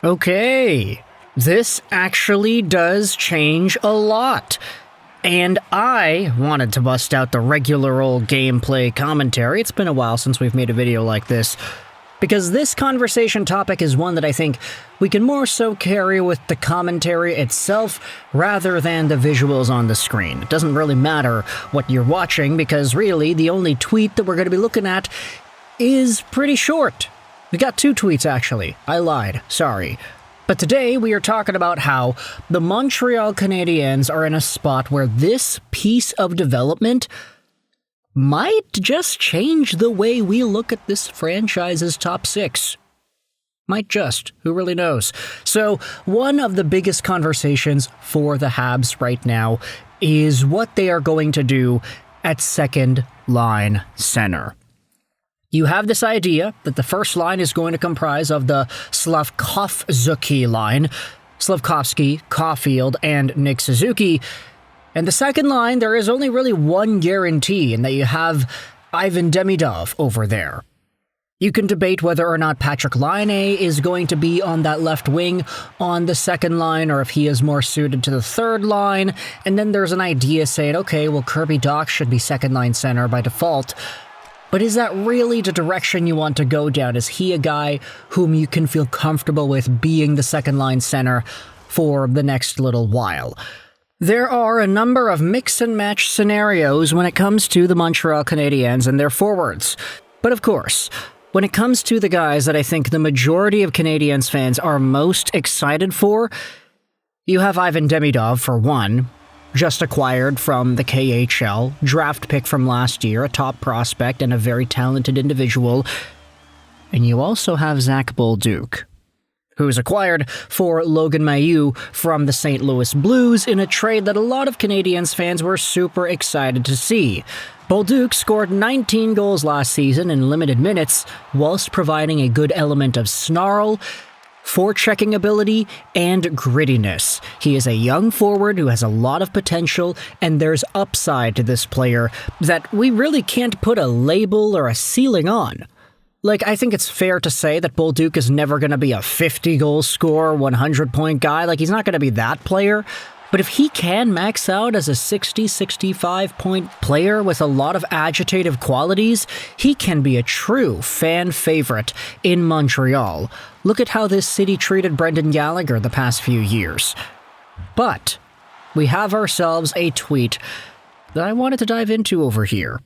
Okay, this actually does change a lot. And I wanted to bust out the regular old gameplay commentary. It's been a while since we've made a video like this, because this conversation topic is one that I think we can more so carry with the commentary itself rather than the visuals on the screen. It doesn't really matter what you're watching, because really the only tweet that we're going to be looking at is pretty short. We got 2 tweets, actually. I lied. Sorry. But today we are talking about how the Montreal Canadiens are in a spot where this piece of development might just change the way we look at this franchise's top 6. Might just. Who really knows? So, one of the biggest conversations for the Habs right now is what they are going to do at second line center. You have this idea that the first line is going to comprise of the Slavkovsky line, Slavkovsky, Caulfield, and Nick Suzuki. And the second line, there is only really one guarantee, in that you have Ivan Demidov over there. You can debate whether or not Patrick Laine is going to be on that left wing on the second line, or if he is more suited to the third line. And then there's an idea saying, okay, well, Kirby Dach should be second line center by default. But is that really the direction you want to go down? Is he a guy whom you can feel comfortable with being the second line center for the next little while? There are a number of mix and match scenarios when it comes to the Montreal Canadiens and their forwards. But of course, when it comes to the guys that I think the majority of Canadiens fans are most excited for, you have Ivan Demidov for one, just acquired from the KHL, draft pick from last year, a top prospect and a very talented individual. And you also have Zach Bolduc, who's acquired for Logan Mailloux from the St. Louis Blues in a trade that a lot of Canadiens fans were super excited to see. Bolduc scored 19 goals last season in limited minutes, whilst providing a good element of snarl, forechecking ability, and grittiness. He is a young forward who has a lot of potential, and there's upside to this player that we really can't put a label or a ceiling on. Like, I think it's fair to say that Bolduc is never going to be a 50-goal scorer, 100-point guy. Like, he's not going to be that player. But if he can max out as a 60, 65-point player with a lot of agitative qualities, he can be a true fan favorite in Montreal. Look at how this city treated Brendan Gallagher the past few years. But we have ourselves a tweet that I wanted to dive into over here,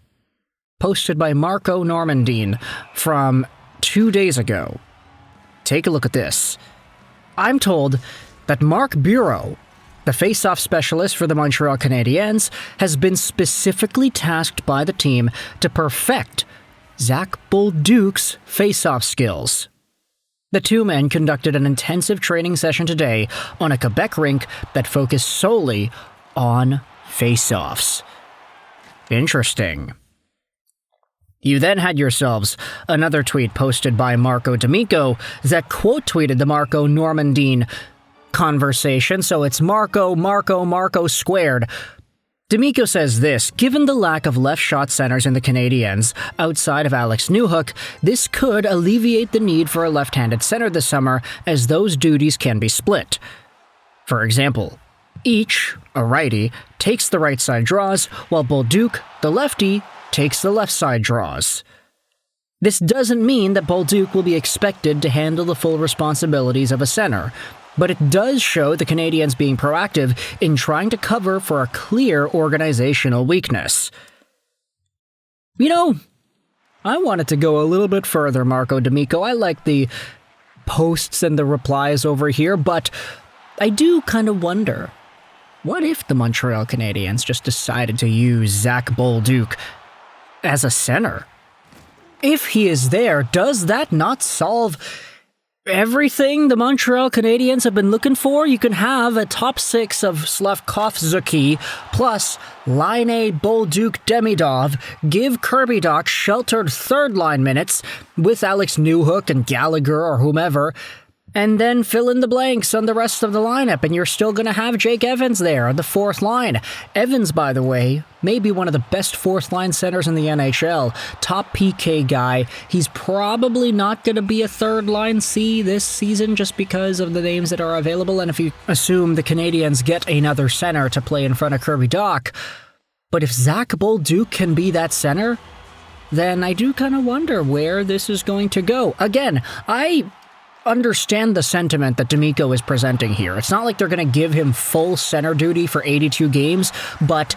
posted by Marco Normandin from 2 days ago. Take a look at this. I'm told that Mark Bureau, the face-off specialist for the Montreal Canadiens, has been specifically tasked by the team to perfect Zach Bolduc's face-off skills. The 2 men conducted an intensive training session today on a Quebec rink that focused solely on face-offs. Interesting. You then had yourselves another tweet posted by Marco D'Amico that quote-tweeted the Marco Normandin conversation, so it's Marco squared. D'Amico says this: given the lack of left shot centers in the Canadiens, outside of Alex Newhook, this could alleviate the need for a left-handed center this summer, as those duties can be split. For example, each, a righty, takes the right side draws, while Bolduc, the lefty, takes the left side draws. This doesn't mean that Bolduc will be expected to handle the full responsibilities of a center, but it does show the Canadiens being proactive in trying to cover for a clear organizational weakness. You know, I wanted to go a little bit further, Marco D'Amico. I like the posts and the replies over here, but I do kind of wonder, what if the Montreal Canadiens just decided to use Zach Bolduc as a center? If he is there, does that not solve everything the Montreal Canadiens have been looking for? You can have a top 6 of Slavkovsky plus Laine, Bolduc, Demidov, give Kirby Dach sheltered third line minutes with Alex Newhook and Gallagher or whomever, and then fill in the blanks on the rest of the lineup, and you're still going to have Jake Evans there on the fourth line. Evans, by the way, may be one of the best fourth-line centers in the NHL. Top PK guy. He's probably not going to be a third-line C this season just because of the names that are available, and if you assume the Canadiens get another center to play in front of Kirby Dach. But if Zach Bolduc can be that center, then I do kind of wonder where this is going to go. Again, I understand the sentiment that D'Amico is presenting here. It's not like they're going to give him full center duty for 82 games, but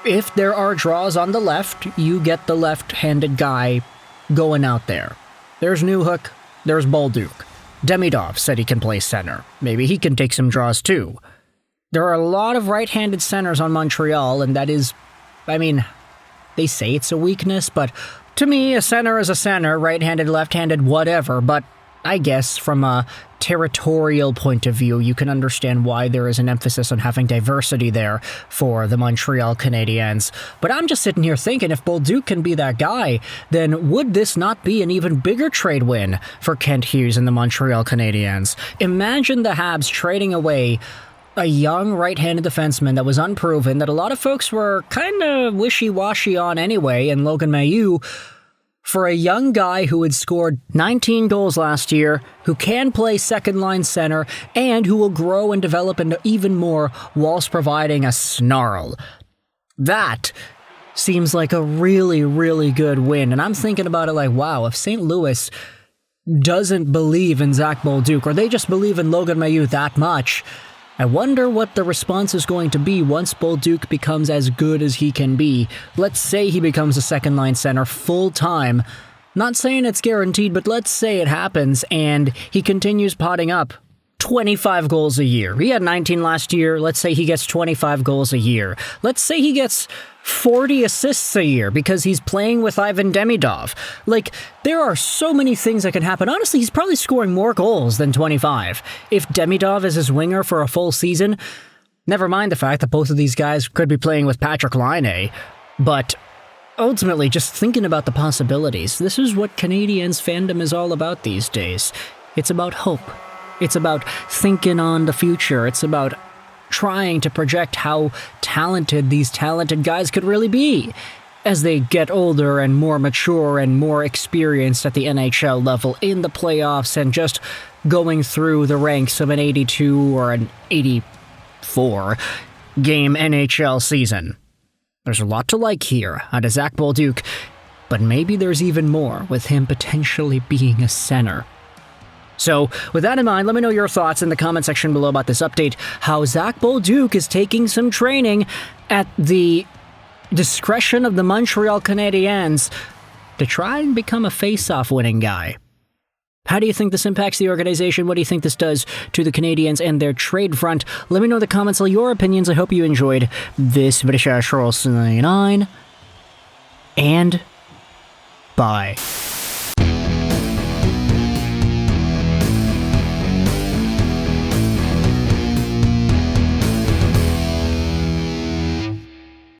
if there are draws on the left, you get the left-handed guy going out there. There's Newhook, there's Bolduc. Demidov said he can play center. Maybe he can take some draws too. There are a lot of right-handed centers on Montreal, and that is, I mean, they say it's a weakness, but to me, a center is a center, right-handed, left-handed, whatever, but I guess from a territorial point of view, you can understand why there is an emphasis on having diversity there for the Montreal Canadiens. But I'm just sitting here thinking, if Bolduc can be that guy, then would this not be an even bigger trade win for Kent Hughes and the Montreal Canadiens? Imagine the Habs trading away a young right-handed defenseman that was unproven, that a lot of folks were kind of wishy-washy on anyway, and Logan Mailloux, for a young guy who had scored 19 goals last year, who can play second-line center, and who will grow and develop into even more whilst providing a snarl. That seems like a really, really good win, and I'm thinking about it like, wow, if St. Louis doesn't believe in Zach Bolduc, or they just believe in Logan Mailloux that much, I wonder what the response is going to be once Bolduc becomes as good as he can be. Let's say he becomes a second-line center full-time. Not saying it's guaranteed, but let's say it happens, and he continues potting up 25 goals a year. He had 19 last year. Let's say he gets 25 goals a year. Let's say he gets 40 assists a year because he's playing with Ivan Demidov. Like, there are so many things that can happen. Honestly, he's probably scoring more goals than 25. If Demidov is his winger for a full season, never mind the fact that both of these guys could be playing with Patrick Laine. But ultimately, just thinking about the possibilities, this is what Canadiens fandom is all about these days. It's about hope. It's about thinking on the future. It's about trying to project how talented these talented guys could really be as they get older and more mature and more experienced at the NHL level in the playoffs and just going through the ranks of an 82 or an 84 game NHL season. There's a lot to like here out of Zach Bolduc, but maybe there's even more with him potentially being a center. So, with that in mind, let me know your thoughts in the comment section below about this update, how Zach Bolduc is taking some training at the discretion of the Montreal Canadiens to try and become a face-off winning guy. How do you think this impacts the organization? What do you think this does to the Canadiens and their trade front? Let me know in the comments all your opinions. I hope you enjoyed this video. And bye.